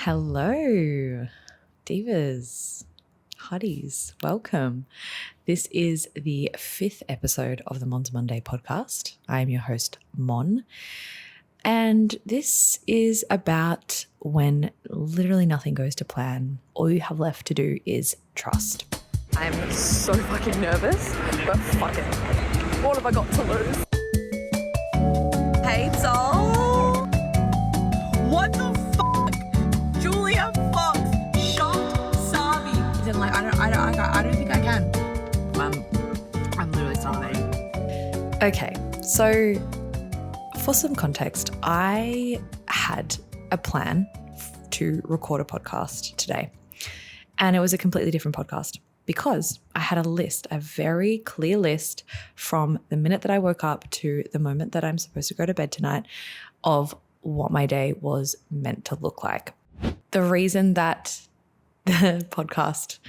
Hello, divas, hotties, welcome. This is the 5th episode of the Mons Monday podcast. I am your host, Mon, and this is about when literally nothing goes to plan. All you have left to do is trust. I'm so fucking nervous, but fuck it. What have I got to lose? Hey, doll. What the fuck? Julia Fox shot Savi. Then I don't think I can. I'm literally salivating. Okay, so for some context, I had a plan to record a podcast today, and it was a completely different podcast because I had a list, a very clear list from the minute that I woke up to the moment that I'm supposed to go to bed tonight of what my day was meant to look like. The reason that the podcast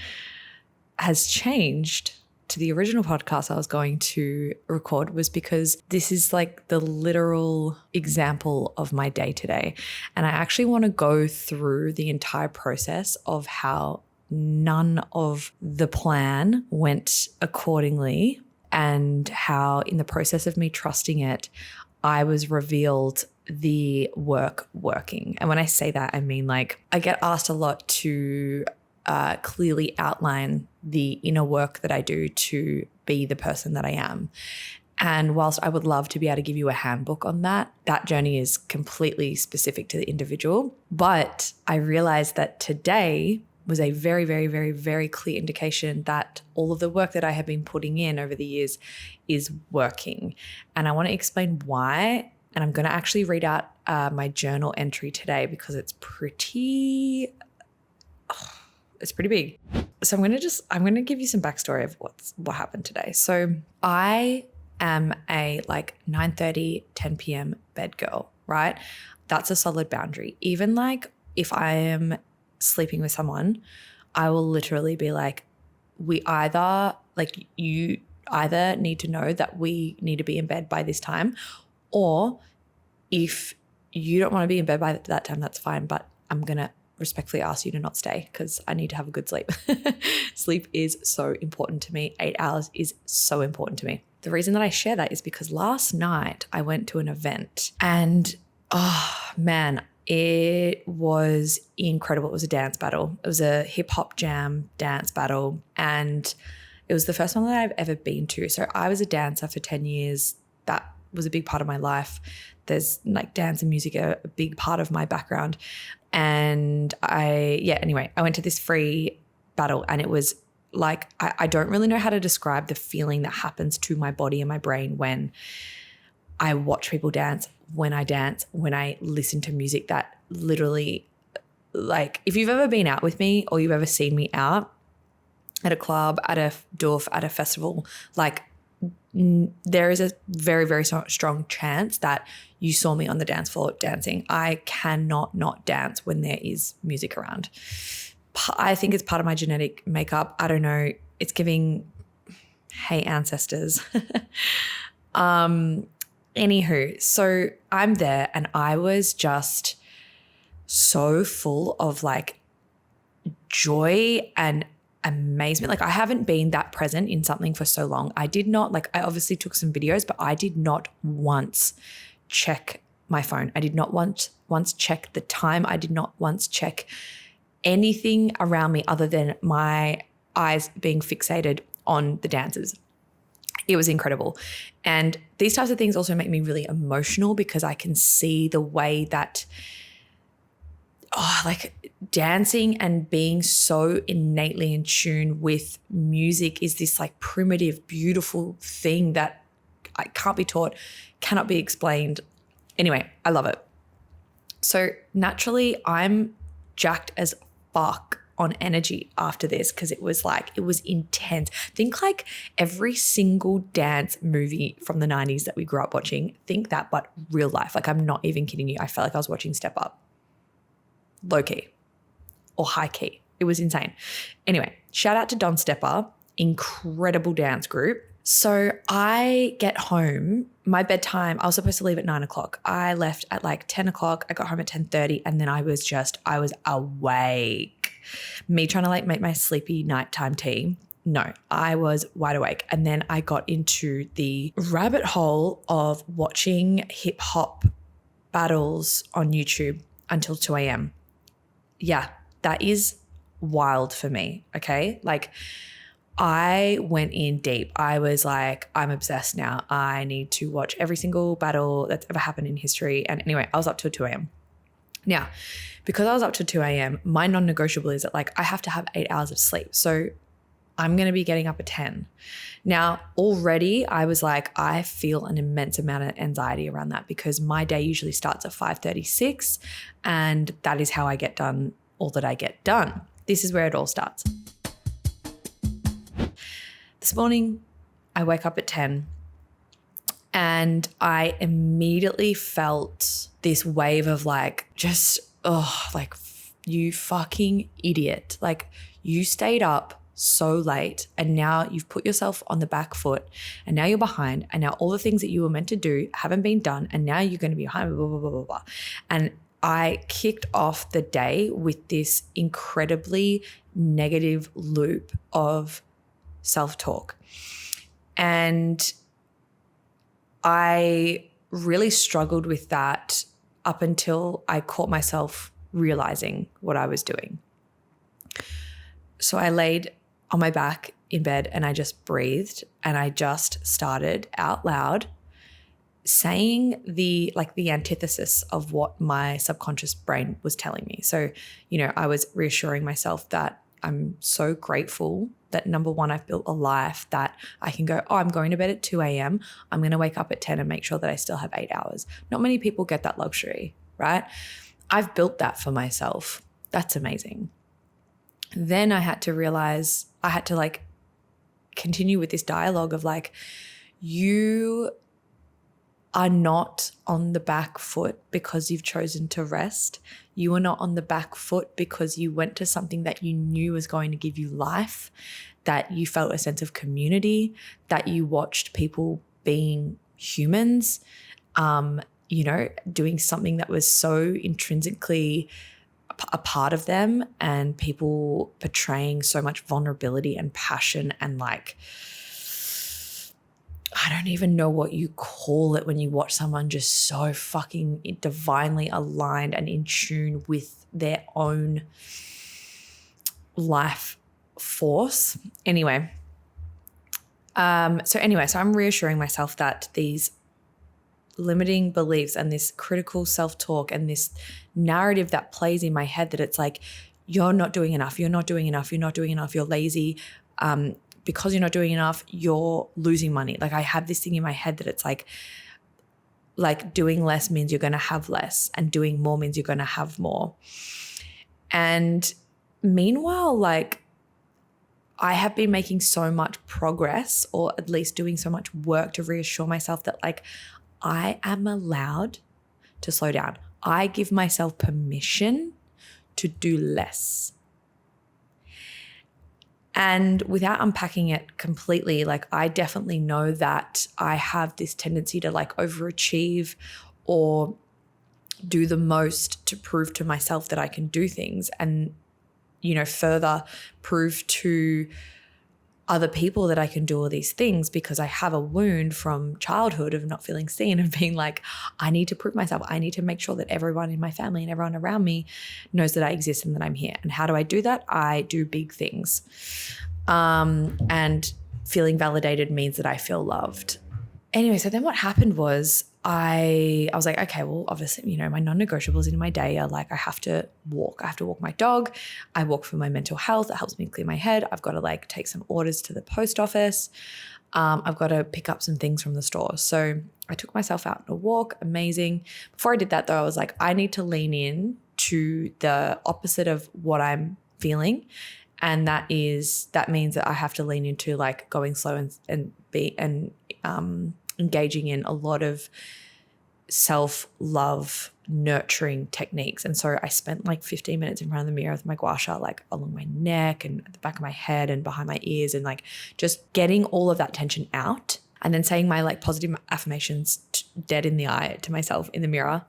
has changed to the original podcast I was going to record was because this is like the literal example of my day today. And I actually want to go through the entire process of how none of the plan went accordingly and how in the process of me trusting it, I was revealed the work working. And when I say that, I mean like I get asked a lot to clearly outline the inner work that I do to be the person that I am. And whilst I would love to be able to give you a handbook on that, that journey is completely specific to the individual. But I realized that today was a very, very, very, very clear indication that all of the work that I have been putting in over the years is working. And I want to explain why. And I'm going to actually read out my journal entry today because it's pretty big. So I'm going to give you some backstory of what happened today. So I am a 9:30, 10 p.m. bed girl, right? That's a solid boundary. Even if I am sleeping with someone, I will literally be like, you either need to know that we need to be in bed by this time, or if you don't want to be in bed by that time, that's fine, but I'm going to respectfully ask you to not stay because I need to have a good sleep. Sleep is so important to me. 8 hours is so important to me. The reason that I share that is because last night I went to an event and oh man, it was incredible. It was a dance battle. It was a hip hop jam dance battle, and it was the first one that I've ever been to. So I was a dancer for 10 years. That was a big part of my life. There's dance and music are a big part of my background. And anyway, I went to this free battle, and it was I don't really know how to describe the feeling that happens to my body and my brain when I watch people dance, when I listen to music that literally, if you've ever been out with me or you've ever seen me out at a club, at a doof, at a festival, there is a very, very strong chance that you saw me on the dance floor dancing. I cannot not dance when there is music around. I think it's part of my genetic makeup. I don't know. It's giving, hey, ancestors. Anywho, so I'm there and I was just so full of joy and amazement. I haven't been that present in something for so long. I did not, I obviously took some videos, but I did not once check my phone. I did not once check the time. I did not once check anything around me other than my eyes being fixated on the dancers. It was incredible. And these types of things also make me really emotional because I can see the way that dancing and being so innately in tune with music is this primitive, beautiful thing that I can't be taught, cannot be explained. Anyway, I love it. So naturally, I'm jacked as fuck on energy after this because it was intense. Think every single dance movie from the 90s that we grew up watching. Think that, but real life. I'm not even kidding you. I felt like I was watching Step Up. Low key or high key. It was insane. Anyway, shout out to Don Stepper, incredible dance group. So I get home, my bedtime, I was supposed to leave at 9 o'clock. I left at like 10 o'clock. I got home at 10:30 and then I was awake. Me trying to like make my sleepy nighttime tea. No, I was wide awake. And then I got into the rabbit hole of watching hip hop battles on YouTube until 2 a.m. Yeah, that is wild for me. Okay. Like, I went in deep. I was like, I'm obsessed now. I need to watch every single battle that's ever happened in history. And anyway, I was up till 2 a.m. Now, because I was up till 2 a.m., my non-negotiable is that like I have to have 8 hours of sleep. So I'm going to be getting up at 10. Now, already I was like, I feel an immense amount of anxiety around that because my day usually starts at 5:36 and that is how I get done all that I get done. This is where it all starts. This morning, I wake up at 10 and I immediately felt this wave of like, just, like you fucking idiot. Like you stayed up so late and now you've put yourself on the back foot and now you're behind and now all the things that you were meant to do haven't been done and now you're going to be behind, blah, blah, blah, blah, blah. And I kicked off the day with this incredibly negative loop of self-talk. And I really struggled with that up until I caught myself realizing what I was doing. So I laid on my back in bed and I just breathed and I just started out loud saying the antithesis of what my subconscious brain was telling me. So, I was reassuring myself that I'm so grateful that number one, I've built a life that I can go, I'm going to bed at 2 a.m. I'm going to wake up at 10 and make sure that I still have 8 hours. Not many people get that luxury, right? I've built that for myself. That's amazing. Then I had to realize I had to like continue with this dialogue of like, you are not on the back foot because you've chosen to rest. You are not on the back foot because you went to something that you knew was going to give you life, that you felt a sense of community, that you watched people being humans, doing something that was so intrinsically a part of them and people portraying so much vulnerability and passion and like, I don't even know what you call it when you watch someone just so fucking divinely aligned and in tune with their own life force. Anyway, so I'm reassuring myself that these limiting beliefs and this critical self-talk and this narrative that plays in my head that it's like, you're not doing enough, you're not doing enough, you're not doing enough, you're lazy, because you're not doing enough, you're losing money. Like I have this thing in my head that it's like doing less means you're going to have less and doing more means you're going to have more. And meanwhile, like I have been making so much progress or at least doing so much work to reassure myself that like I am allowed to slow down. I give myself permission to do less. And without unpacking it completely, like I definitely know that I have this tendency to like overachieve or do the most to prove to myself that I can do things and, further prove to other people that I can do all these things because I have a wound from childhood of not feeling seen and being like, I need to prove myself. I need to make sure that everyone in my family and everyone around me knows that I exist and that I'm here. And how do I do that? I do big things. And feeling validated means that I feel loved. Anyway, so then what happened was I was like, okay, well, obviously, my non-negotiables in my day are like, I have to walk. I have to walk my dog. I walk for my mental health. It helps me clear my head. I've got to like take some orders to the post office. I've got to pick up some things from the store. So I took myself out on a walk. Amazing. Before I did that though, I was like, I need to lean in to the opposite of what I'm feeling. And that means that I have to lean into like going slow and engaging in a lot of self-love nurturing techniques. And so I spent like 15 minutes in front of the mirror with my gua sha, like along my neck and at the back of my head and behind my ears, and like just getting all of that tension out, and then saying my like positive affirmations dead in the eye to myself in the mirror.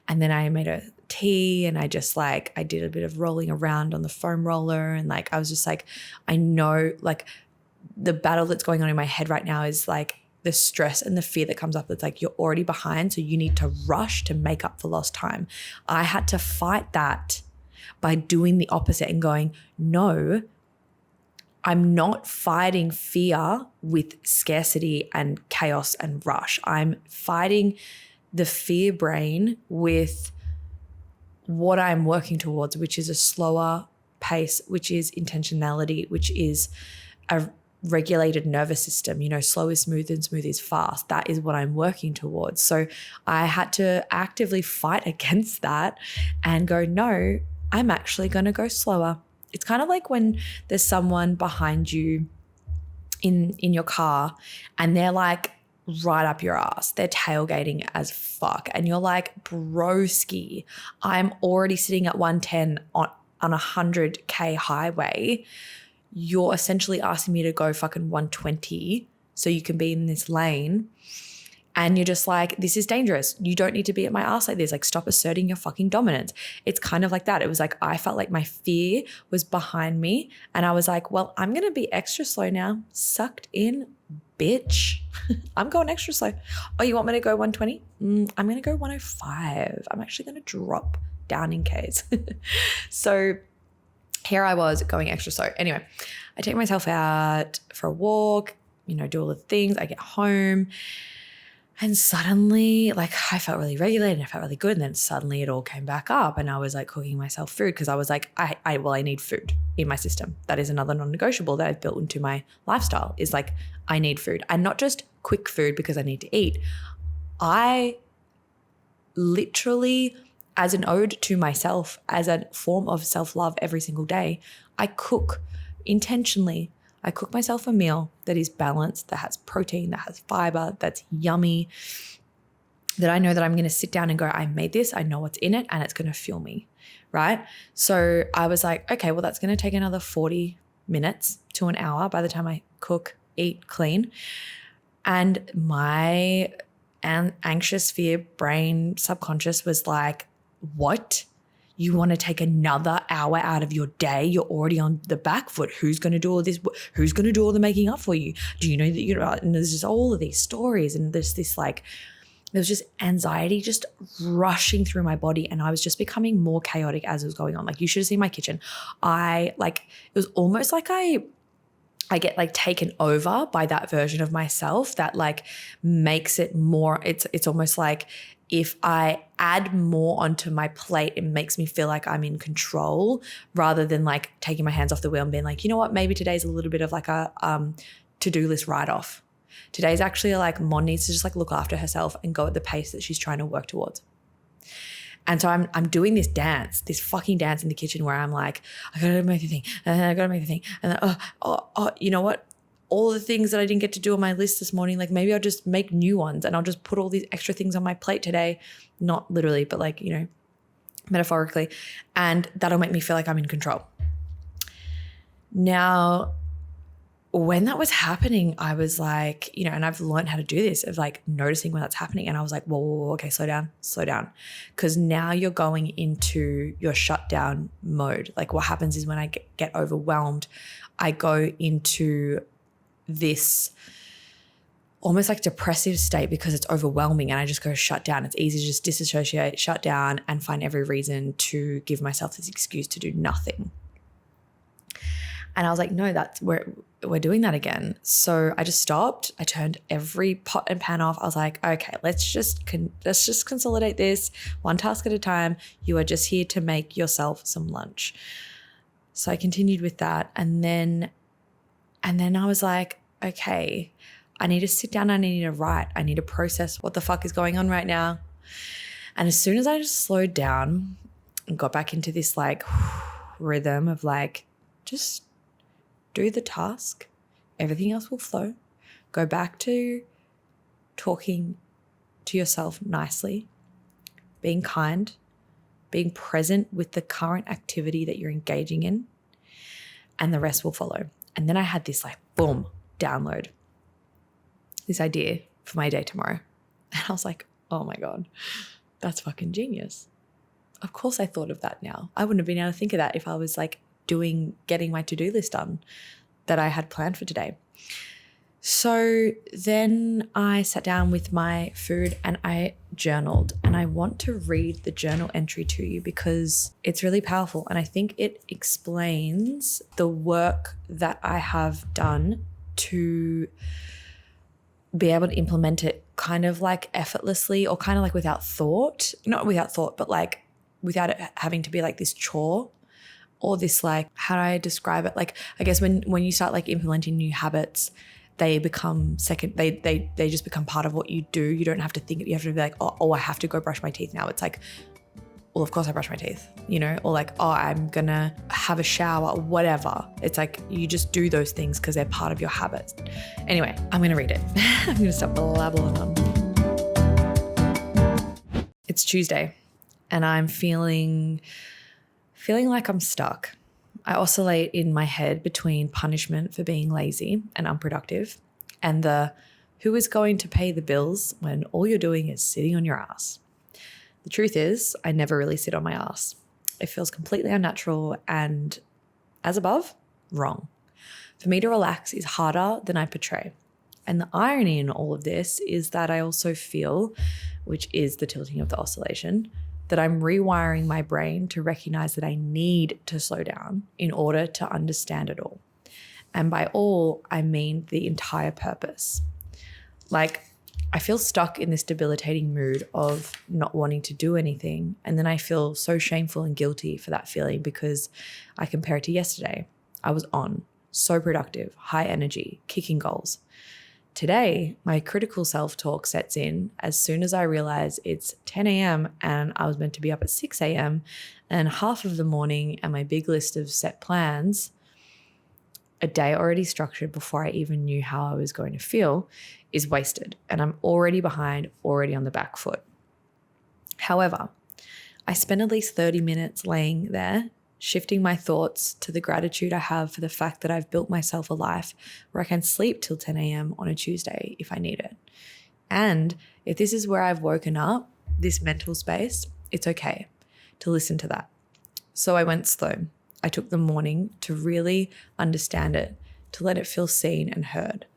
And then I made a tea, and I just like, I did a bit of rolling around on the foam roller, and like I was just like, I know like the battle that's going on in my head right now is like the stress and the fear that comes up. It's like, you're already behind, so you need to rush to make up for lost time. I had to fight that by doing the opposite and going, no, I'm not fighting fear with scarcity and chaos and rush. I'm fighting the fear brain with what I'm working towards, which is a slower pace, which is intentionality, which is a regulated nervous system. You know, slow is smooth and smooth is fast. That is what I'm working towards. So I had to actively fight against that and go, no, I'm actually going to go slower. It's kind of like when there's someone behind you in your car and they're like right up your ass. They're tailgating as fuck. And you're like, broski, I'm already sitting at 110 on a 100K highway. You're essentially asking me to go fucking 120 so you can be in this lane. And you're just like, this is dangerous. You don't need to be at my ass like this. Like, stop asserting your fucking dominance. It's kind of like that. It was like, I felt like my fear was behind me. And I was like, well, I'm going to be extra slow now. Sucked in, bitch. I'm going extra slow. Oh, you want me to go 120? I'm going to go 105. I'm actually going to drop down in case. So here I was going extra slow. Anyway, I take myself out for a walk, you know, do all the things. I get home. And suddenly, like, I felt really regulated and I felt really good. And then suddenly it all came back up and I was like cooking myself food because I was like, I need food in my system. That is another non-negotiable that I've built into my lifestyle, is like, I need food, and not just quick food because I need to eat. I literally, as an ode to myself, as a form of self-love every single day, I cook intentionally. I cook myself a meal that is balanced, that has protein, that has fiber, that's yummy, that I know that I'm going to sit down and go, I made this, I know what's in it, and it's going to fuel me, right? So I was like, okay, well, that's going to take another 40 minutes to an hour by the time I cook, eat, clean. And my anxious fear brain subconscious was like, what? You want to take another hour out of your day? You're already on the back foot. Who's going to do all this? Who's going to do all the making up for you? Do you know that you're right? And there's just all of these stories, and there's this like, there's just anxiety just rushing through my body, and I was just becoming more chaotic as it was going on. Like, you should have seen my kitchen. It was almost like I get like taken over by that version of myself that like makes it more, it's almost like if I add more onto my plate, it makes me feel like I'm in control rather than like taking my hands off the wheel and being like, you know what, maybe today's a little bit of like a to-do list write-off. Today's actually like Mon needs to just like look after herself and go at the pace that she's trying to work towards. And so I'm doing this fucking dance in the kitchen where I'm like, I gotta make the thing, and I gotta make the thing, and then, you know what? All the things that I didn't get to do on my list this morning, like maybe I'll just make new ones and I'll just put all these extra things on my plate today, not literally, but like, you know, metaphorically, and that'll make me feel like I'm in control. Now, when that was happening, I was like, you know, and I've learned how to do this, of like noticing when that's happening. And I was like, whoa, okay, slow down. Because now you're going into your shutdown mode. Like, what happens is when I get overwhelmed, I go into this almost like depressive state because it's overwhelming, and I just go shut down. It's easy to just disassociate, shut down, and find every reason to give myself this excuse to do nothing. And I was like, no, we're doing that again. So I just stopped. I turned every pot and pan off. I was like, okay, let's just consolidate this one task at a time. You are just here to make yourself some lunch. So I continued with that. And then I was like, okay, I need to sit down. I need to write. I need to process what the fuck is going on right now. And as soon as I just slowed down and got back into this like rhythm of like, just do the task, everything else will flow. Go back to talking to yourself nicely, being kind, being present with the current activity that you're engaging in, and the rest will follow. And then I had this like, boom, download, this idea for my day tomorrow. And I was like, oh my God, that's fucking genius. Of course I thought of that now. I wouldn't have been able to think of that if I was like getting my to-do list done that I had planned for today. So then I sat down with my food and I journaled, and I want to read the journal entry to you because it's really powerful. And I think it explains the work that I have done to be able to implement it kind of like effortlessly, or kind of like without thought, not without thought, but like without it having to be like this chore or this like, how do I describe it? Like, I guess when you start like implementing new habits, they become they just become part of what you do. You don't have to think it. You have to be like, oh, I have to go brush my teeth now. It's like, well, of course I brush my teeth, or like, oh, I'm gonna have a shower, whatever. It's like, you just do those things because they're part of your habits. Anyway, I'm gonna read it. I'm gonna stop blabbling on. It's Tuesday and I'm feeling like I'm stuck. I oscillate in my head between punishment for being lazy and unproductive and the who is going to pay the bills when all you're doing is sitting on your ass. The truth is, I never really sit on my ass. It feels completely unnatural and, as above, wrong. For me to relax is harder than I portray. And the irony in all of this is that I also feel, which is the tilting of the oscillation, that I'm rewiring my brain to recognize that I need to slow down in order to understand it all. And by all, I mean the entire purpose. Like, I feel stuck in this debilitating mood of not wanting to do anything. And then I feel so shameful and guilty for that feeling because I compare it to yesterday. I was on, so productive, high energy, kicking goals. Today, my critical self-talk sets in as soon as I realize it's 10 a.m. and I was meant to be up at 6 a.m. and half of the morning and my big list of set plans, a day already structured before I even knew how I was going to feel, is wasted. And I'm already behind, already on the back foot. However, I spend at least 30 minutes laying there, shifting my thoughts to the gratitude I have for the fact that I've built myself a life where I can sleep till 10 a.m. on a Tuesday if I need it. And if this is where I've woken up, this mental space, it's okay to listen to that. So I went slow. I took the morning to really understand it, to let it feel seen and heard.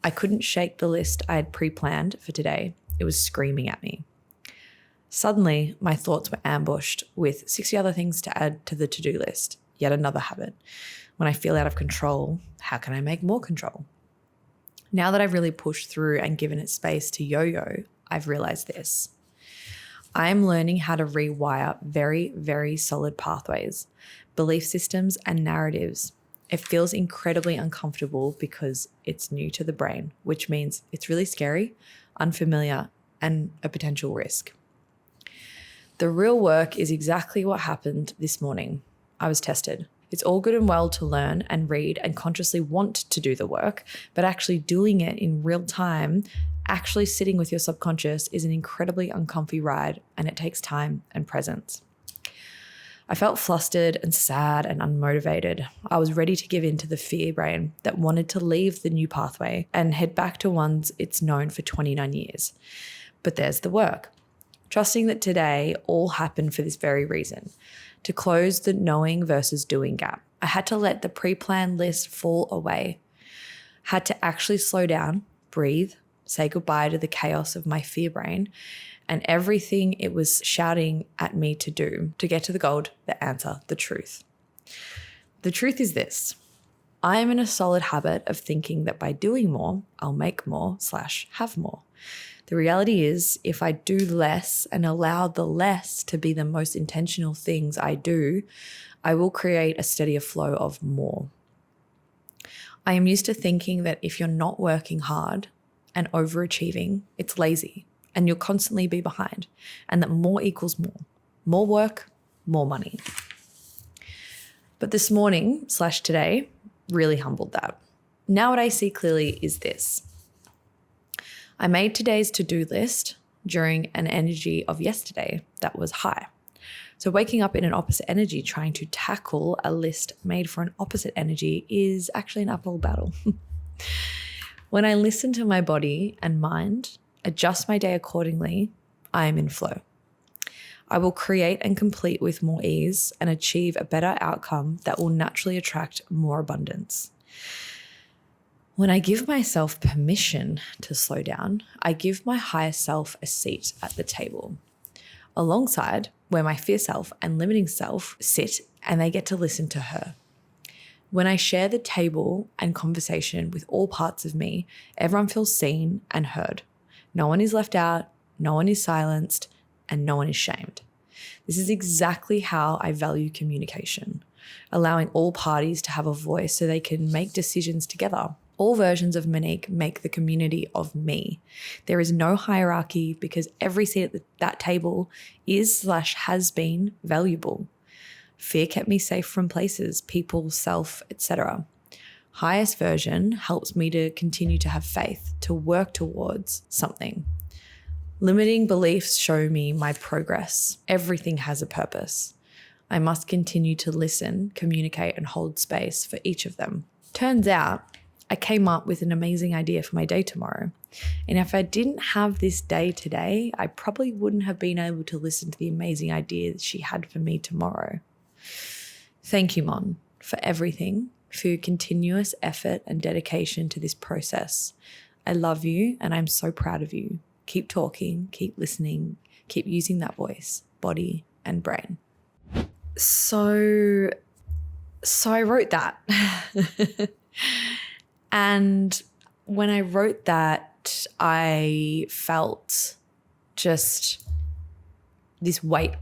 I couldn't shake the list I had pre-planned for today. It was screaming at me. Suddenly, my thoughts were ambushed with 60 other things to add to the to-do list. Yet another habit. When I feel out of control, how can I make more control? Now that I've really pushed through and given it space to yo-yo, I've realized this. I'm learning how to rewire very, very solid pathways, belief systems, and narratives. It feels incredibly uncomfortable because it's new to the brain, which means it's really scary, unfamiliar, and a potential risk. The real work is exactly what happened this morning. I was tested. It's all good and well to learn and read and consciously want to do the work, but actually doing it in real time, actually sitting with your subconscious, is an incredibly uncomfy ride, and it takes time and presence. I felt flustered and sad and unmotivated. I was ready to give in to the fear brain that wanted to leave the new pathway and head back to ones it's known for 29 years. But there's the work. Trusting that today all happened for this very reason, to close the knowing versus doing gap. I had to let the pre-planned list fall away, had to actually slow down, breathe, say goodbye to the chaos of my fear brain and everything it was shouting at me to do to get to the gold, the answer, the truth. The truth is this. I am in a solid habit of thinking that by doing more, I'll make more / have more. The reality is, if I do less and allow the less to be the most intentional things I do, I will create a steadier flow of more. I am used to thinking that if you're not working hard and overachieving, it's lazy and you'll constantly be behind, and that more equals more. More work, more money. But this morning / today really humbled that. Now what I see clearly is this. I made today's to-do list during an energy of yesterday that was high. So waking up in an opposite energy, trying to tackle a list made for an opposite energy is actually an uphill battle. When I listen to my body and mind, adjust my day accordingly, I am in flow. I will create and complete with more ease and achieve a better outcome that will naturally attract more abundance. When I give myself permission to slow down, I give my higher self a seat at the table, alongside where my fear self and limiting self sit, and they get to listen to her. When I share the table and conversation with all parts of me, everyone feels seen and heard. No one is left out, no one is silenced, and no one is shamed. This is exactly how I value communication, allowing all parties to have a voice so they can make decisions together. All versions of Monique make the community of me. There is no hierarchy because every seat at that table is/has been valuable. Fear kept me safe from places, people, self, etc. Highest version helps me to continue to have faith, to work towards something. Limiting beliefs show me my progress. Everything has a purpose. I must continue to listen, communicate, and hold space for each of them. Turns out, I came up with an amazing idea for my day tomorrow. And if I didn't have this day today, I probably wouldn't have been able to listen to the amazing idea that she had for me tomorrow. Thank you, Mon, for everything, for your continuous effort and dedication to this process. I love you and I'm so proud of you. Keep talking, keep listening, keep using that voice, body, and brain. So I wrote that. And when I wrote that, I felt just this weight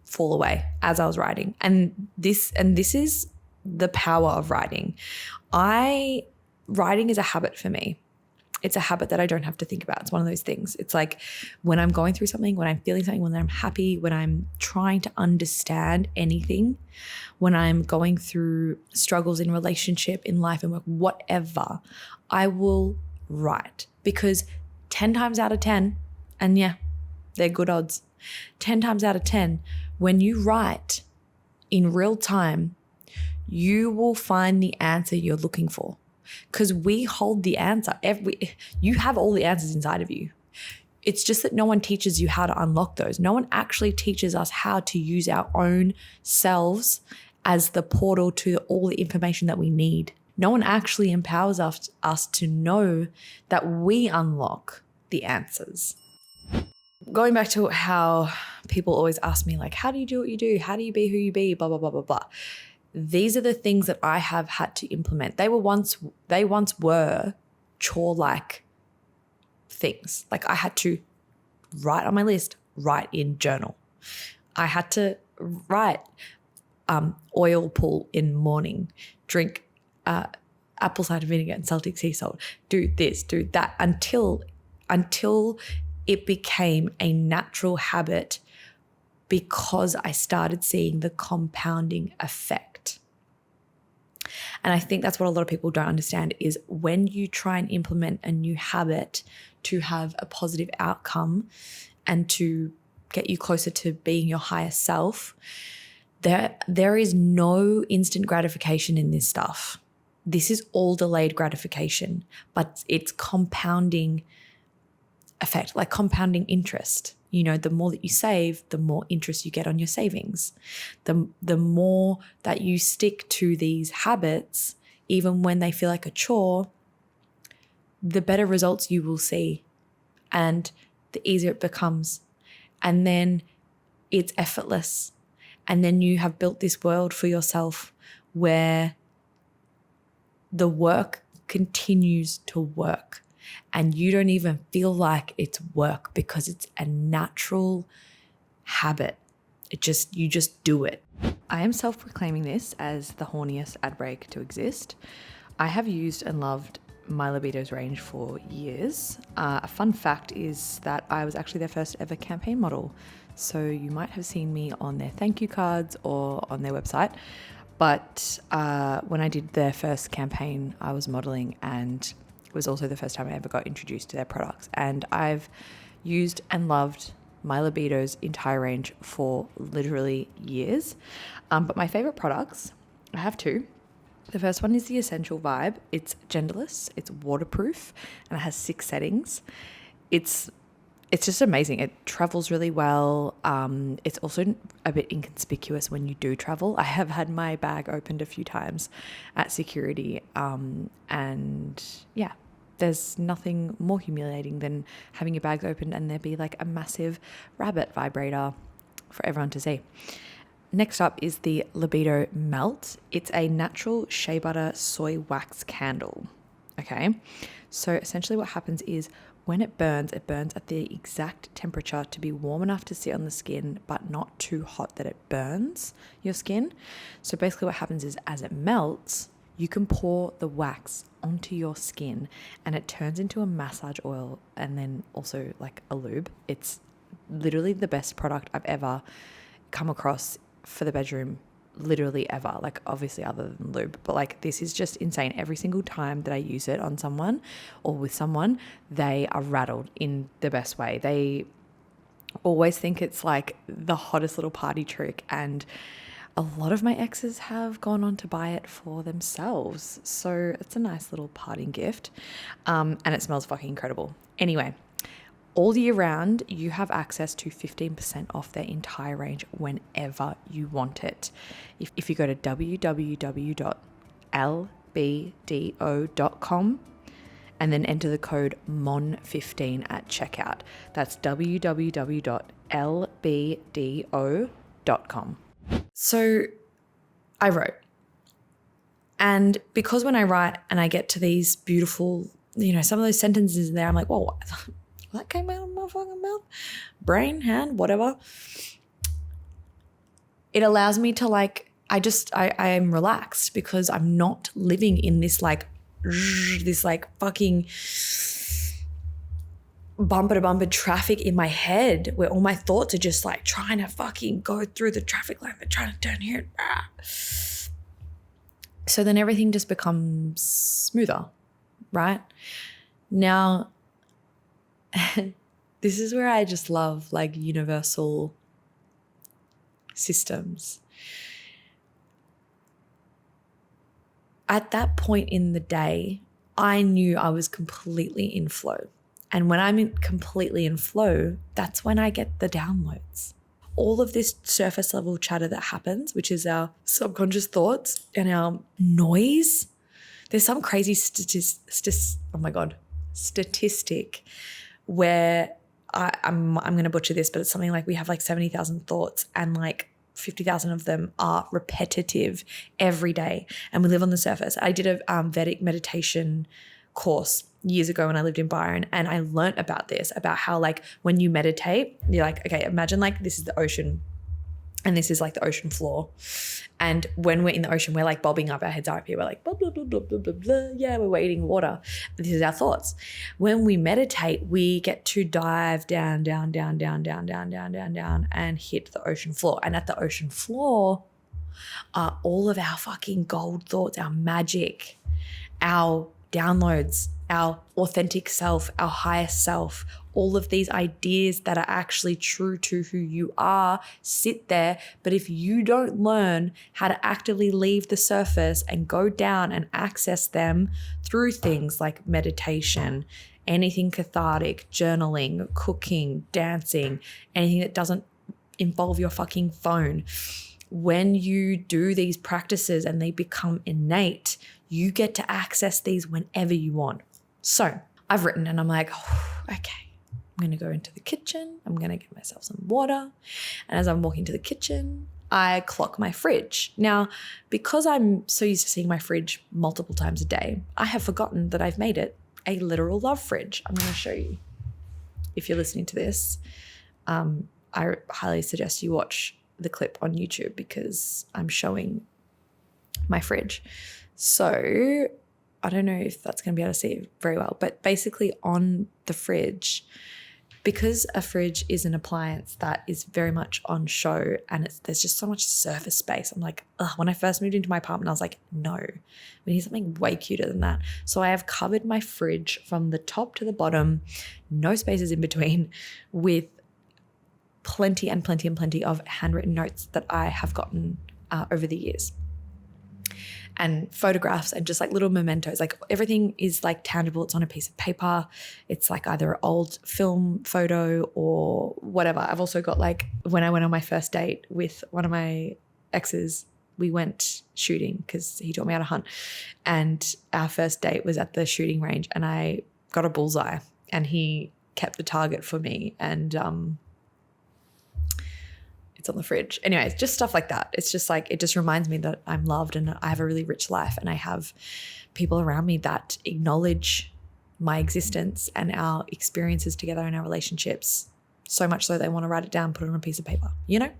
fall away as I was writing. And this is the power of writing. Writing is a habit for me. It's a habit that I don't have to think about. It's one of those things. It's like when I'm going through something, when I'm feeling something, when I'm happy, when I'm trying to understand anything, when I'm going through struggles in relationship, in life and work, whatever, I will write. Because 10 times out of 10, and yeah, they're good odds, 10 times out of 10, when you write in real time, you will find the answer you're looking for. Because we hold the answer. You have all the answers inside of you. It's just that no one teaches you how to unlock those. No one actually teaches us how to use our own selves as the portal to all the information that we need. No one actually empowers us to know that we unlock the answers. Going back to how people always ask me, like, how do you do what you do? How do you be who you be? Blah, blah, blah, blah, blah. These are the things that I have had to implement. They once were chore-like things. Like I had to write on my list, write in journal. I had to write oil pull in morning, drink apple cider vinegar and Celtic sea salt, do this, do that, until it became a natural habit because I started seeing the compounding effect. And I think that's what a lot of people don't understand is when you try and implement a new habit to have a positive outcome and to get you closer to being your higher self, there is no instant gratification in this stuff. This is all delayed gratification, but it's compounding effect, like compounding interest. You know, the more that you save, the more interest you get on your savings. The more that you stick to these habits, even when they feel like a chore, the better results you will see and the easier it becomes. And then it's effortless. And then you have built this world for yourself where the work continues to work. And you don't even feel like it's work because it's a natural habit. You just do it. I am self-proclaiming this as the horniest ad break to exist. I have used and loved My Libido's range for years. A fun fact is that I was actually their first ever campaign model. So you might have seen me on their thank you cards or on their website. But when I did their first campaign, I was modeling, and it was also the first time I ever got introduced to their products. And I've used and loved my LBDO's entire range for literally years. But my favorite products, I have two. The first one is the Essential Vibe. It's genderless, it's waterproof, and it has 6 settings. It's just amazing. It travels really well. It's also a bit inconspicuous when you do travel. I have had my bag opened a few times at security, and yeah, there's nothing more humiliating than having your bags opened and there be like a massive rabbit vibrator for everyone to see. Next up is the LBDO Melt. It's a natural shea butter soy wax candle. Okay, so essentially what happens is when it burns at the exact temperature to be warm enough to sit on the skin, but not too hot that it burns your skin. So basically what happens is as it melts, you can pour the wax onto your skin and it turns into a massage oil and then also like a lube. It's literally the best product I've ever come across for the bedroom, literally ever. Like obviously other than lube, but like this is just insane. Every single time that I use it on someone or with someone, they are rattled in the best way. They always think it's like the hottest little party trick, and a lot of my exes have gone on to buy it for themselves. So it's a nice little parting gift. And it smells fucking incredible. Anyway, all year round, you have access to 15% off their entire range whenever you want it. If you go to www.lbdo.com and then enter the code MON15 at checkout. That's www.lbdo.com. So I wrote, and because when I write and I get to these beautiful, some of those sentences in there, I'm like, whoa, that came out of my fucking mouth, brain, hand, whatever. It allows me to like, I am relaxed because I'm not living in this fucking bumper to bumper traffic in my head where all my thoughts are just like trying to fucking go through the traffic light. They're trying to turn here. So then everything just becomes smoother, right? Now, this is where I just love like universal systems. At that point in the day, I knew I was completely in flow. And when I'm completely in flow, that's when I get the downloads. All of this surface level chatter that happens, which is our subconscious thoughts and our noise. There's some crazy statistic where I'm going to butcher this, but it's something like we have like 70,000 thoughts and like 50,000 of them are repetitive every day. And we live on the surface. I did a Vedic meditation course years ago when I lived in Byron, and I learnt about this, about how like when you meditate, you're like, okay, imagine like this is the ocean and this is like the ocean floor. And when we're in the ocean, we're like bobbing up, our heads are up here, we're like blah, blah, blah, blah, blah, blah, blah. Yeah, we're wading water. This is our thoughts. When we meditate, we get to dive down, down, down, down, down, down, down, down, down, and hit the ocean floor. And at the ocean floor are all of our fucking gold thoughts, our magic, our downloads, our authentic self, our highest self, all of these ideas that are actually true to who you are sit there. But if you don't learn how to actively leave the surface and go down and access them through things like meditation, anything cathartic, journaling, cooking, dancing, anything that doesn't involve your fucking phone, when you do these practices and they become innate, you get to access these whenever you want. So I've written and I'm like, okay, I'm going to go into the kitchen. I'm going to get myself some water. And as I'm walking to the kitchen, I clock my fridge. Now, because I'm so used to seeing my fridge multiple times a day, I have forgotten that I've made it a literal love fridge. I'm going to show you. If you're listening to this, I highly suggest you watch the clip on YouTube because I'm showing my fridge. So I don't know if that's going to be able to see it very well, but basically on the fridge, because a fridge is an appliance that is very much on show and there's just so much surface space. I'm like, ugh, when I first moved into my apartment, I was like, no, we need something way cuter than that. So I have covered my fridge from the top to the bottom, no spaces in between, with plenty and plenty and plenty of handwritten notes that I have gotten over the years, and photographs and just like little mementos. Like everything is like tangible. It's on a piece of paper. It's like either an old film photo or whatever. I've also got like when I went on my first date with one of my exes, we went shooting because he taught me how to hunt, and our first date was at the shooting range and I got a bullseye and he kept the target for me, and it's on the fridge. Anyways, just stuff like that. It's just like, it just reminds me that I'm loved and I have a really rich life, and I have people around me that acknowledge my existence and our experiences together and our relationships, so much so they want to write it down, put it on a piece of paper, you know?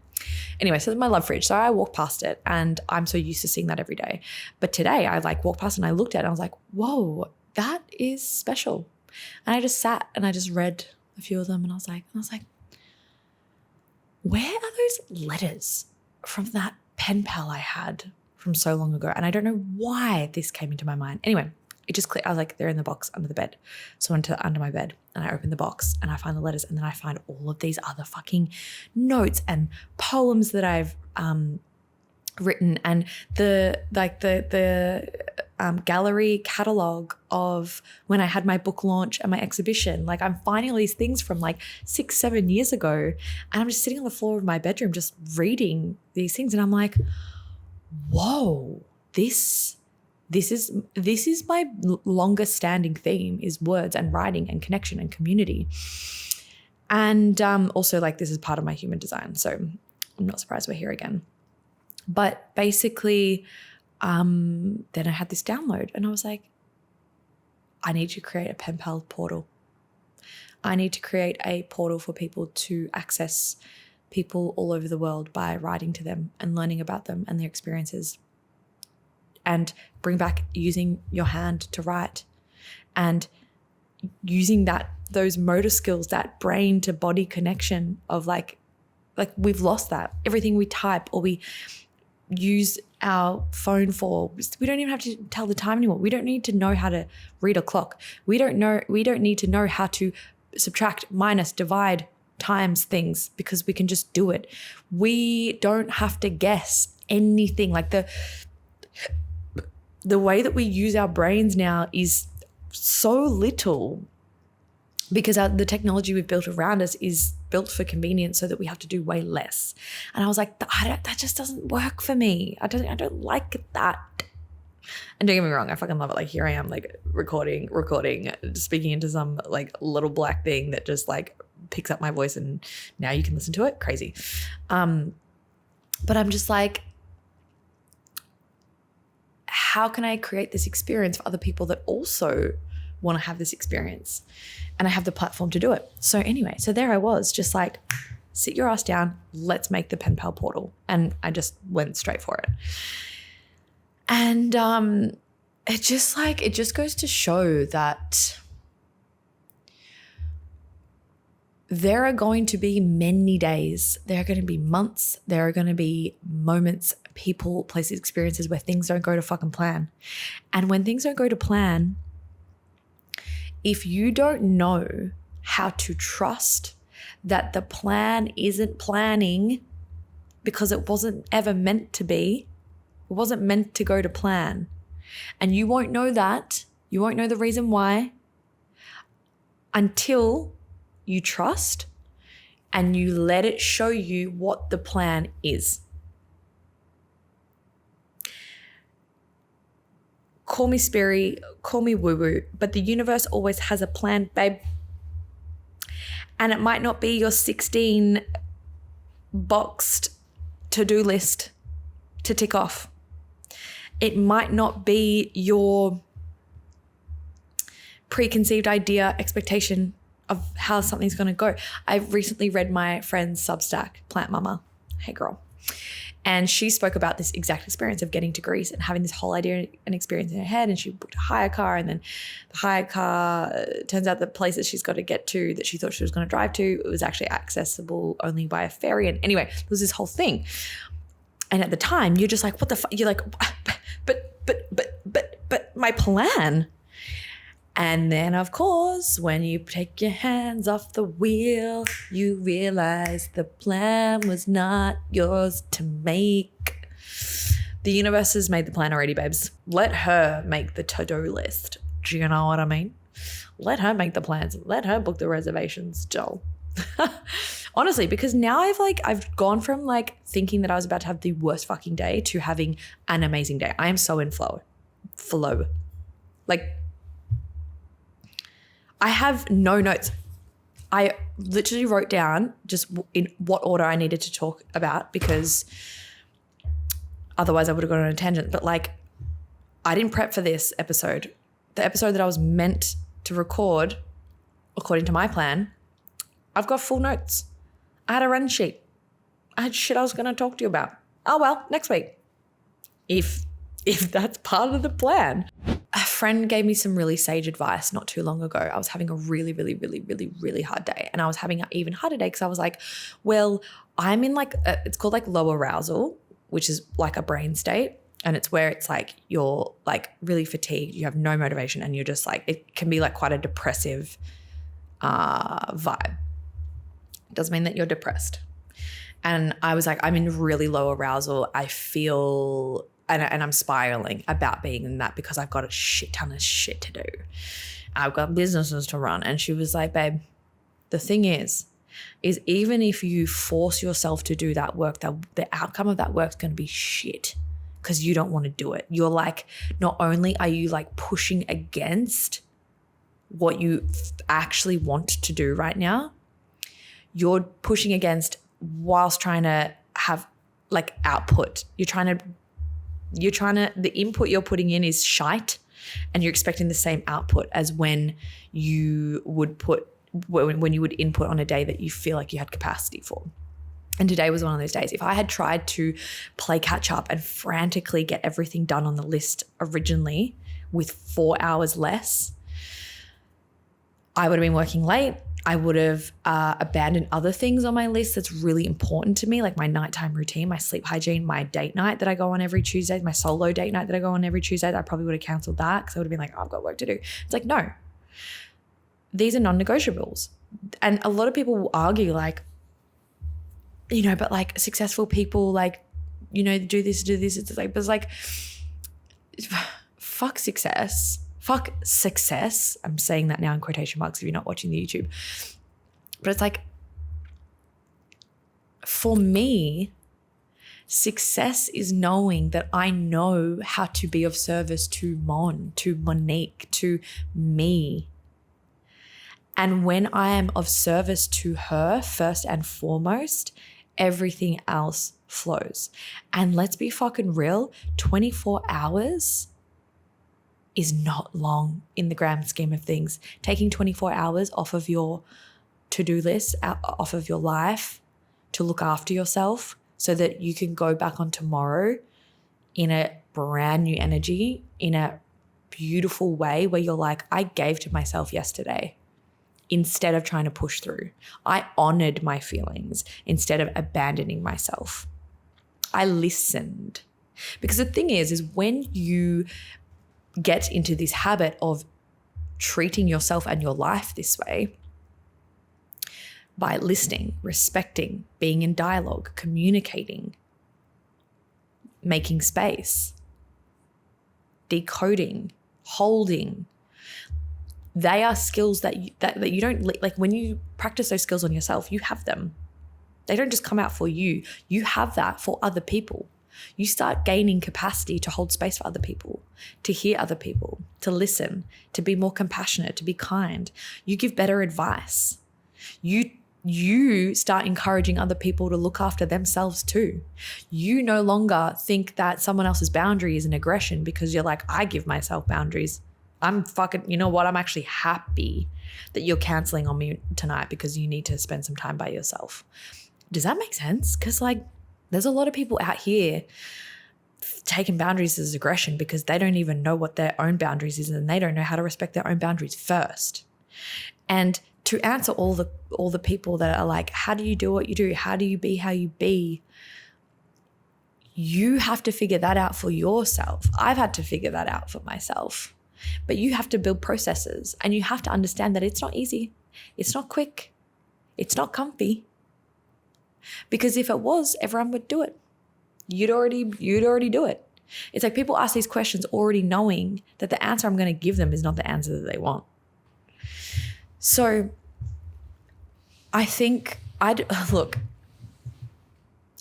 Anyway, so my love fridge. So I walk past it and I'm so used to seeing that every day. But today I like walked past and I looked at it and I was like, whoa, that is special. And I just sat and I just read a few of them and I was like, where are those letters from that pen pal I had from so long ago? And I don't know why this came into my mind. Anyway, it just clicked. I was like, they're in the box under the bed. So I went to under my bed and I opened the box and I find the letters, and then I find all of these other fucking notes and poems that I've written, and the gallery catalog of when I had my book launch and my exhibition. Like I'm finding all these things from like 6-7 years ago, and I'm just sitting on the floor of my bedroom just reading these things, and I'm like, whoa, this is my longest standing theme, is words and writing and connection and community. And also like this is part of my human design, so I'm not surprised we're here again. But basically, then I had this download and I was like, I need to create a pen pal portal. I need to create a portal for people to access people all over the world by writing to them and learning about them and their experiences, and bring back using your hand to write and using those motor skills, that brain to body connection of like we've lost that. Everything we type or we use our phone for, we don't even have to tell the time anymore. We don't need to know how to read a clock. We don't need to know how to subtract, minus, divide, times things, because we can just do it. We don't have to guess anything. Like the way that we use our brains now is so little, because the technology we've built around us is built for convenience so that we have to do way less. And I was like, that just doesn't work for me. I don't like that. And don't get me wrong, I fucking love it. Like here I am, like recording, speaking into some like little black thing that just like picks up my voice and now you can listen to it. Crazy. But I'm just like, how can I create this experience for other people that also want to have this experience? And I have the platform to do it. So anyway, so there I was, just like, sit your ass down, let's make the pen pal portal. And I just went straight for it. And it just goes to show that there are going to be many days, there are going to be months, there are going to be moments, people, places, experiences where things don't go to fucking plan. And when things don't go to plan, if you don't know how to trust that the plan isn't planning because it wasn't ever meant to be, it wasn't meant to go to plan, and you won't know that, you won't know the reason why until you trust and you let it show you what the plan is. Call me spiri, call me woo-woo, but the universe always has a plan, babe. And it might not be your 16 boxed to-do list to tick off. It might not be your preconceived idea, expectation of how something's going to go. I recently read my friend's Substack, Plant Mama. Hey girl. And she spoke about this exact experience of getting to Greece and having this whole idea and experience in her head. And she booked a hire car, and then the hire car, turns out the place that she's got to get to that she thought she was going to drive to, it was actually accessible only by a ferry. And anyway, there was this whole thing. And at the time, you're just like, what the fuck? You're like, but my plan. And then, of course, when you take your hands off the wheel, you realize the plan was not yours to make. The universe has made the plan already, babes. Let her make the to-do list. Do you know what I mean? Let her make the plans. Let her book the reservations, Joel. Honestly, because now I've gone from like thinking that I was about to have the worst fucking day to having an amazing day. I am so in flow. Like, I have no notes. I literally wrote down just in what order I needed to talk about, because otherwise I would have gone on a tangent. But like, I didn't prep for this episode. The episode that I was meant to record, according to my plan, I've got full notes. I had a run sheet. I had shit I was going to talk to you about. Oh well, next week. If that's part of the plan. A friend gave me some really sage advice not too long ago. I was having a really, really, really, really, really hard day. And I was having an even harder day because I was like, well, I'm in like, it's called like low arousal, which is like a brain state. And it's where it's like you're like really fatigued, you have no motivation, and you're just like, it can be like quite a depressive vibe. It doesn't mean that you're depressed. And I was like, I'm in really low arousal. I feel... And I'm spiraling about being in that because I've got a shit ton of shit to do. I've got businesses to run. And she was like, babe, the thing is even if you force yourself to do that work, the outcome of that work is going to be shit because you don't want to do it. You're like, not only are you like pushing against what you actually want to do right now, you're pushing against whilst trying to have like output. The input you're putting in is shite, and you're expecting the same output as when you would input on a day that you feel like you had capacity for. And today was one of those days. If I had tried to play catch up and frantically get everything done on the list originally with 4 hours less, I would have been working late. I would have abandoned other things on my list that's really important to me, like my nighttime routine, my sleep hygiene, my date night that I go on every Tuesday, my solo date night that I go on every Tuesday. I probably would have canceled that because I would have been like, oh, I've got work to do. It's like, no, these are non-negotiables. And a lot of people will argue like, you know, but like successful people like, you know, do this. It's like, but it's like, fuck success. Fuck success. I'm saying that now in quotation marks if you're not watching the YouTube. But it's like, for me, success is knowing that I know how to be of service to to Monique, to me. And when I am of service to her first and foremost, everything else flows. And let's be fucking real, 24 hours is not long in the grand scheme of things. Taking 24 hours off of your to-do list, off of your life to look after yourself so that you can go back on tomorrow in a brand new energy, in a beautiful way where you're like, I gave to myself yesterday instead of trying to push through. I honored my feelings instead of abandoning myself. I listened. Because the thing is when you get into this habit of treating yourself and your life this way, by listening, respecting, being in dialogue, communicating, making space, decoding, holding, they are skills that you don't, like when you practice those skills on yourself, you have them. They don't just come out for you. You have that for other people. You start gaining capacity to hold space for other people, to hear other people, to listen, to be more compassionate, to be kind. You give better advice. You start encouraging other people to look after themselves too. You no longer think that someone else's boundary is an aggression because you're like, I give myself boundaries. You know what? I'm actually happy that you're canceling on me tonight because you need to spend some time by yourself. Does that make sense? Because like, There's a lot of people out here taking boundaries as aggression because they don't even know what their own boundaries is, and they don't know how to respect their own boundaries first. And to answer all the people that are like, how do you do what you do? How do you be how you be? You have to figure that out for yourself. I've had to figure that out for myself. But you have to build processes, and you have to understand that it's not easy. It's not quick. It's not comfy. Because if it was, everyone would do it. You'd already do it. It's like people ask these questions already knowing that the answer I'm going to give them is not the answer that they want. So I think look,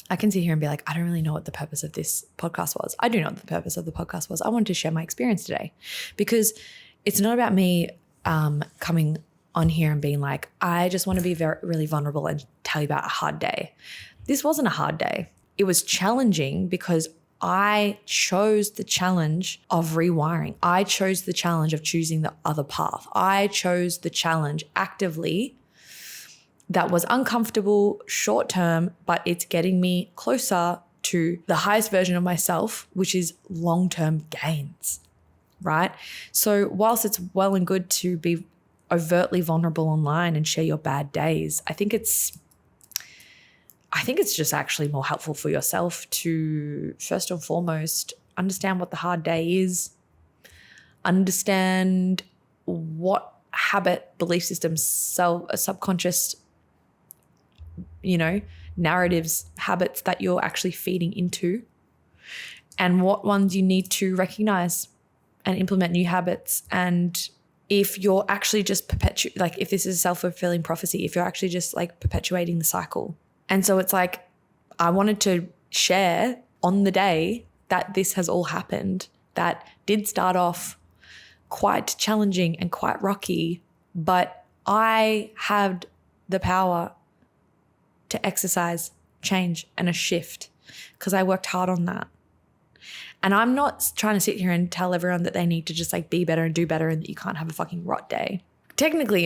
I can sit here and be like, I don't really know what the purpose of this podcast was. I do know what the purpose of the podcast was. I wanted to share my experience today because it's not about me coming on here and being like, I just want to be really vulnerable and tell you about a hard day. This wasn't a hard day. It was challenging because I chose the challenge of rewiring. I chose the challenge of choosing the other path. I chose the challenge actively that was uncomfortable short term, but it's getting me closer to the highest version of myself, which is long-term gains, right? So whilst it's well and good to be overtly vulnerable online and share your bad days, I think it's just actually more helpful for yourself to first and foremost understand what the hard day is, understand what habit, belief systems, subconscious, narratives, habits that you're actually feeding into, and what ones you need to recognize and implement new habits. And if you're actually just if this is a self-fulfilling prophecy, if you're actually just like perpetuating the cycle. And so it's like, I wanted to share on the day that this has all happened, that did start off quite challenging and quite rocky, but I had the power to exercise change and a shift because I worked hard on that. And I'm not trying to sit here and tell everyone that they need to just like be better and do better and that you can't have a fucking rot day. Technically,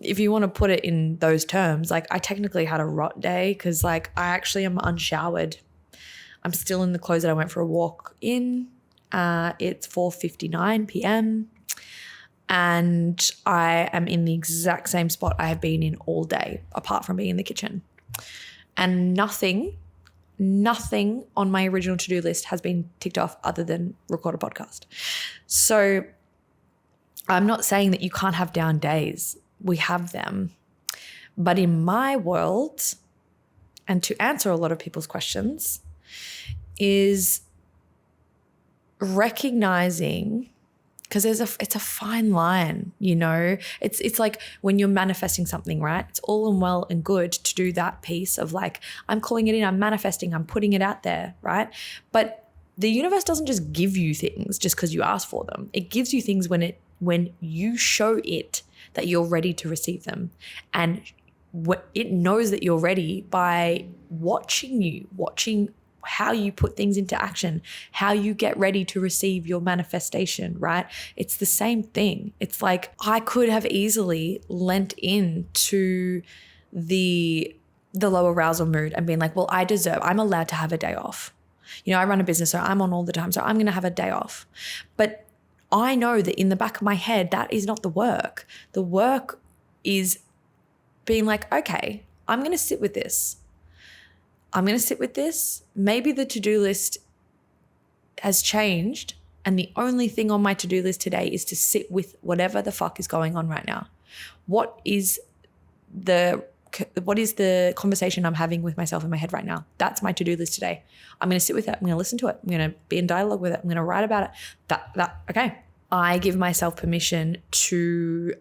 if you want to put it in those terms, like I technically had a rot day because like I actually am unshowered. I'm still in the clothes that I went for a walk in. It's 4:59 p.m. and I am in the exact same spot I have been in all day, apart from being in the kitchen. And nothing on my original to-do list has been ticked off other than record a podcast. So I'm not saying that you can't have down days. We have them. But in my world, and to answer a lot of people's questions, is recognizing, because it's a fine line, it's like when you're manifesting something, right? It's all and well and good to do that piece of like, I'm calling it in, I'm manifesting, I'm putting it out there, right? But the universe doesn't just give you things just because you ask for them. It gives you things when you show it that you're ready to receive them. And it knows that you're ready by watching how you put things into action, how you get ready to receive your manifestation, right? It's the same thing. It's like I could have easily lent into the low arousal mood and been like, well, I'm allowed to have a day off. I run a business, so I'm on all the time, so I'm going to have a day off. But I know that in the back of my head, that is not the work. The work is being like, okay, I'm going to sit with this. Maybe the to-do list has changed, and the only thing on my to-do list today is to sit with whatever the fuck is going on right now. What is the conversation I'm having with myself in my head right now? That's my to-do list today. I'm going to sit with it. I'm going to listen to it. I'm going to be in dialogue with it. I'm going to write about it. Okay. I give myself permission to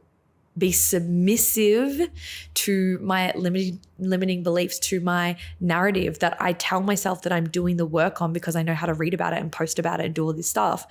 be submissive to my limiting beliefs, to my narrative that I tell myself that I'm doing the work on because I know how to read about it and post about it and do all this stuff.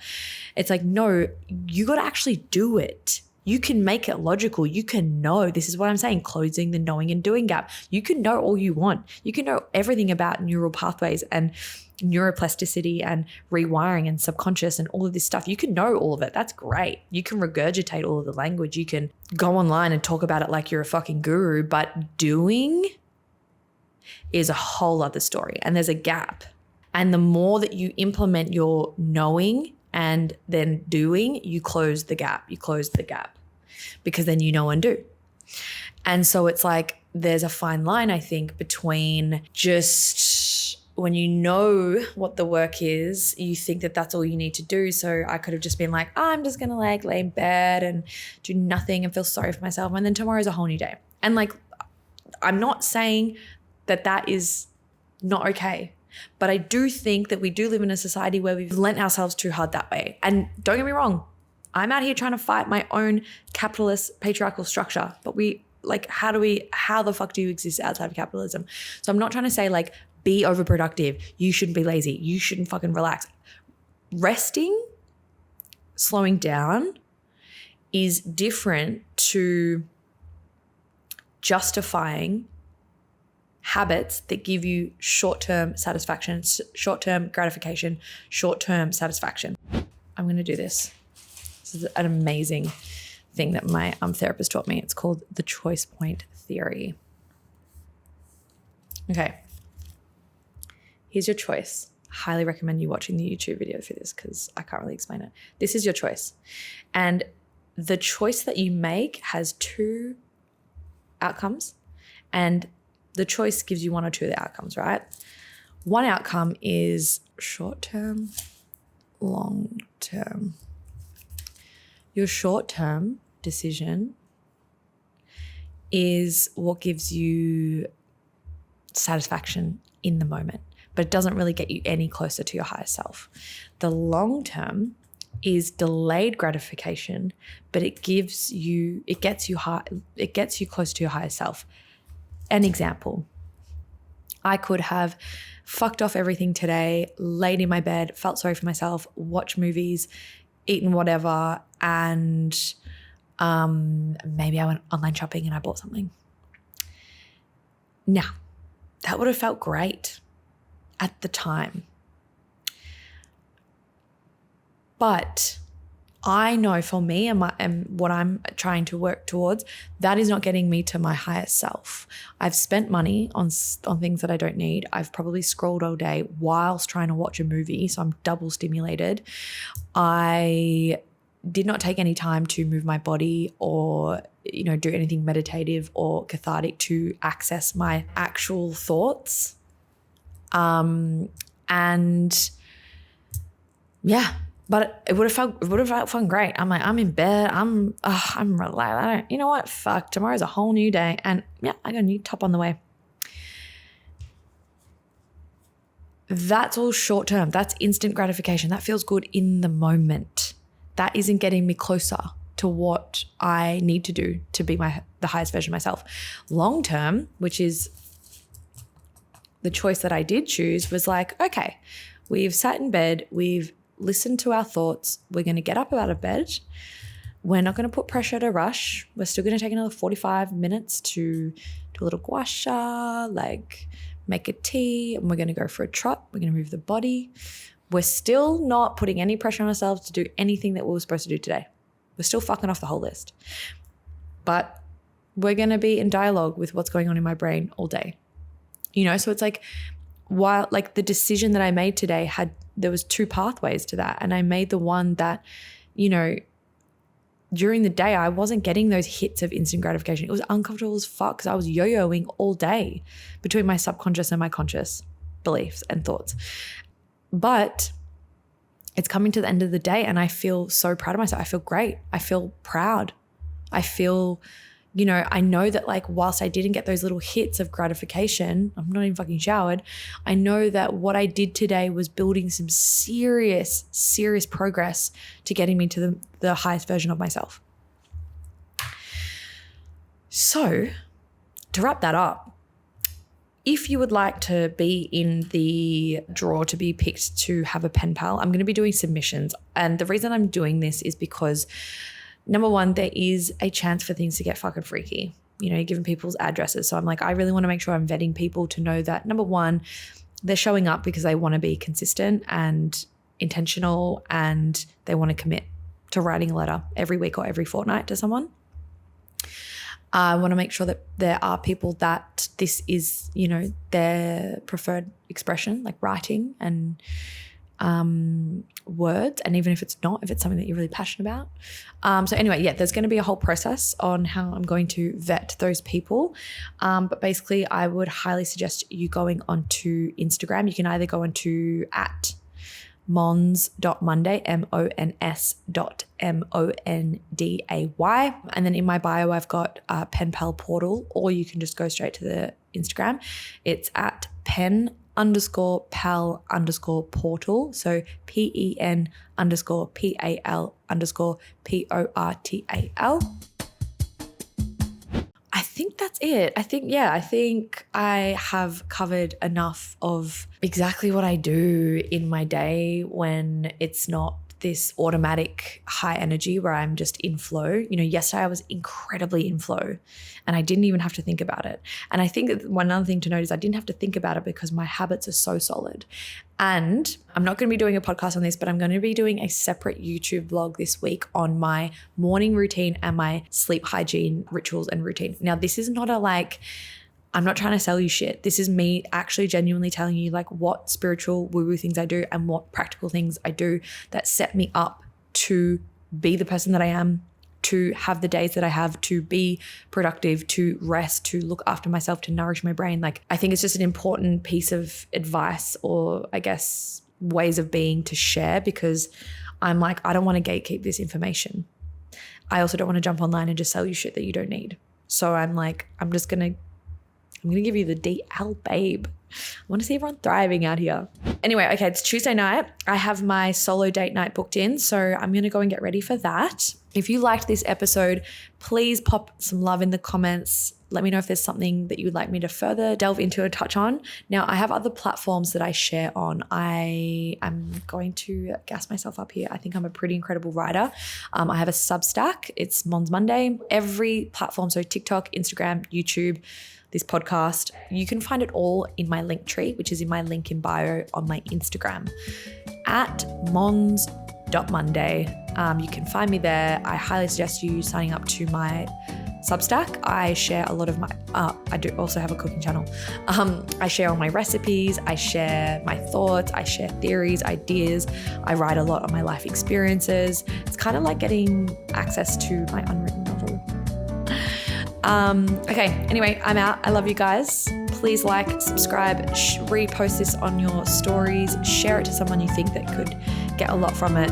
It's like, no, you got to actually do it. You can make it logical. You can know, this is what I'm saying, closing the knowing and doing gap. You can know all you want. You can know everything about neural pathways and neuroplasticity and rewiring and subconscious and all of this stuff. You can know all of it. That's great. You can regurgitate all of the language. You can go online and talk about it like you're a fucking guru, but doing is a whole other story. And there's a gap. And the more that you implement your knowing and then doing, you close the gap. You close the gap because then you know and do. And so it's like there's a fine line, I think, between just when you know what the work is, you think that that's all you need to do. So I could have just been like, I'm just going to like lay in bed and do nothing and feel sorry for myself. And then tomorrow's a whole new day. And like, I'm not saying that that is not okay. But I do think that we do live in a society where we've lent ourselves too hard that way. And don't get me wrong, I'm out here trying to fight my own capitalist patriarchal structure. But how the fuck do you exist outside of capitalism? So I'm not trying to say like, be overproductive. You shouldn't be lazy. You shouldn't fucking relax. Resting, slowing down is different to justifying habits that give you short-term satisfaction, short-term gratification, short-term satisfaction. I'm going to do this. This is an amazing thing that my therapist taught me. It's called the choice point theory. Okay. Here's your choice. Highly recommend you watching the YouTube video for this because I can't really explain it. This is your choice. And the choice that you make has two outcomes, and the choice gives you one or two of the outcomes, right? One outcome is short-term, long-term. Your short-term decision is what gives you satisfaction in the moment, but it doesn't really get you any closer to your higher self. The long-term is delayed gratification, but it gets you close to your higher self. An example, I could have fucked off everything today, laid in my bed, felt sorry for myself, watched movies, eaten whatever, and maybe I went online shopping and I bought something. Now, that would have felt great at the time. But I know for me and what I'm trying to work towards, that is not getting me to my highest self. I've spent money on things that I don't need. I've probably scrolled all day whilst trying to watch a movie, so I'm double stimulated. I did not take any time to move my body or, do anything meditative or cathartic to access my actual thoughts. And yeah. But it would have felt fun great. I'm like, I'm in bed. I'm relaxed. You know what? Fuck. Tomorrow's a whole new day. And yeah, I got a new top on the way. That's all short term. That's instant gratification. That feels good in the moment. That isn't getting me closer to what I need to do to be the highest version of myself. Long term, which is the choice that I did choose, was like, okay, we've sat in bed. We've listen to our thoughts. We're going to get up out of bed. We're not going to put pressure to rush. We're still going to take another 45 minutes to do a little gua sha, like make a tea, and we're going to go for a trot. We're going to move the body. We're still not putting any pressure on ourselves to do anything that we were supposed to do today. We're still fucking off the whole list. But we're going to be in dialogue with what's going on in my brain all day. So it's like, while like the decision that I made today there was two pathways to that. And I made the one that, during the day, I wasn't getting those hits of instant gratification. It was uncomfortable as fuck because I was yo-yoing all day between my subconscious and my conscious beliefs and thoughts. But it's coming to the end of the day and I feel so proud of myself. I feel great. I feel proud. I feel, I know that like whilst I didn't get those little hits of gratification, I'm not even fucking showered. I know that what I did today was building some serious, serious progress to getting me to the highest version of myself. So to wrap that up, if you would like to be in the draw to be picked to have a pen pal, I'm going to be doing submissions. And the reason I'm doing this is because number one, there is a chance for things to get fucking freaky. You're giving people's addresses. So I'm like, I really want to make sure I'm vetting people to know that, number one, they're showing up because they want to be consistent and intentional and they want to commit to writing a letter every week or every fortnight to someone. I want to make sure that there are people that this is, their preferred expression, like writing and words. And even if it's not, if it's something that you're really passionate about. So anyway, there's going to be a whole process on how I'm going to vet those people. But basically I would highly suggest you going onto Instagram. You can either go onto @mons.monday, mons.monday. And then in my bio, I've got a pen pal portal, or you can just go straight to the Instagram. It's at pen_pal_portal. So PEN_PAL_PORTAL. I think that's it. I think I have covered enough of exactly what I do in my day when it's not this automatic high energy where I'm just in flow. Yesterday I was incredibly in flow and I didn't even have to think about it. And I think that one other thing to note is I didn't have to think about it because my habits are so solid. And I'm not going to be doing a podcast on this, but I'm going to be doing a separate YouTube vlog this week on my morning routine and my sleep hygiene rituals and routine. Now, this is not I'm not trying to sell you shit. This is me actually genuinely telling you what spiritual woo-woo things I do and what practical things I do that set me up to be the person that I am, to have the days that I have, to be productive, to rest, to look after myself, to nourish my brain. I think it's just an important piece of advice, or I guess ways of being, to share, because I'm I don't want to gatekeep this information. I also don't want to jump online and just sell you shit that you don't need. So I'm going to give you the DL, babe. I want to see everyone thriving out here. Anyway, okay, it's Tuesday night. I have my solo date night booked in, so I'm going to go and get ready for that. If you liked this episode, please pop some love in the comments. Let me know if there's something that you would like me to further delve into and touch on. Now, I have other platforms that I share on. I am going to gas myself up here. I think I'm a pretty incredible writer. I have a Substack. It's Mons Monday. Every platform, so TikTok, Instagram, YouTube, this podcast, you can find it all in my link tree, which is in my link in bio on my Instagram at mons.monday. You can find me there. I highly suggest you signing up to my Substack. I share a lot of my, I do also have a cooking channel. I share all my recipes. I share my thoughts. I share theories, ideas. I write a lot on my life experiences. It's kind of like getting access to my unwritten novel. Okay, anyway, I'm out. I love you guys. Please like, subscribe, repost this on your stories, share it to someone you think that could get a lot from it.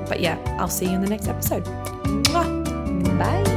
But I'll see you in the next episode. Mwah. Bye.